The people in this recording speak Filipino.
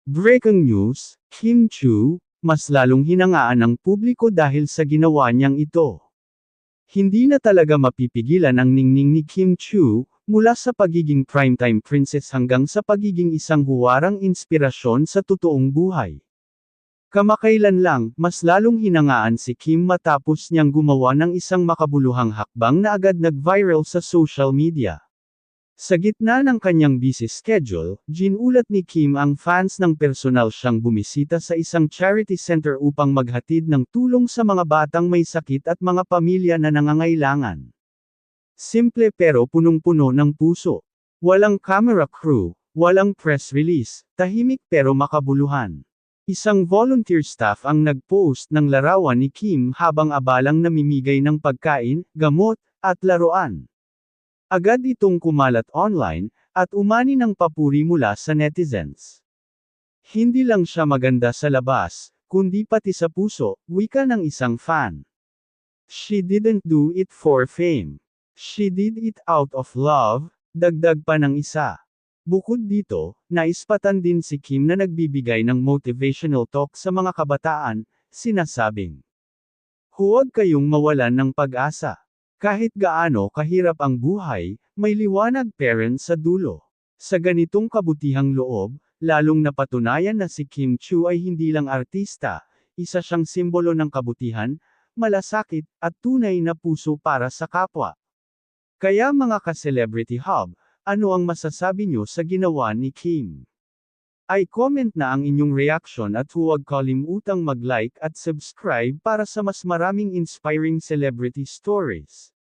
Breaking news, Kim Chu, mas lalong hinangaan ng publiko dahil sa ginawa niyang ito. Hindi na talaga mapipigilan ang ningning ni Kim Chu, mula sa pagiging primetime princess hanggang sa pagiging isang huwarang inspirasyon sa totoong buhay. Kamakailan lang, mas lalong hinangaan si Kim matapos niyang gumawa ng isang makabuluhang hakbang na agad nag-viral sa social media. Sa gitna ng kanyang busy schedule, ginulat ni Kim ang fans ng personal siyang bumisita sa isang charity center upang maghatid ng tulong sa mga batang may sakit at mga pamilya na nangangailangan. Simple pero punong-puno ng puso. Walang camera crew, walang press release, tahimik pero makabuluhan. Isang volunteer staff ang nag-post ng larawan ni Kim habang abalang namimigay ng pagkain, gamot, at laruan. Agad itong kumalat online, at umani ng papuri mula sa netizens. Hindi lang siya maganda sa labas, kundi pati sa puso, wika ng isang fan. She didn't do it for fame. She did it out of love, dagdag pa ng isa. Bukod dito, naispatan din si Kim na nagbibigay ng motivational talk sa mga kabataan, sinasabing, "Huwag kayong mawalan ng pag-asa. Kahit gaano kahirap ang buhay, may liwanag parent sa dulo." Sa ganitong kabutihang loob, lalong napatunayan na si Kim Chu ay hindi lang artista, isa siyang simbolo ng kabutihan, malasakit, at tunay na puso para sa kapwa. Kaya mga ka-Celebrity Hub, ano ang masasabi niyo sa ginawa ni Kim? I-comment na ang inyong reaction at huwag kalimutang mag-like at subscribe para sa mas maraming inspiring celebrity stories.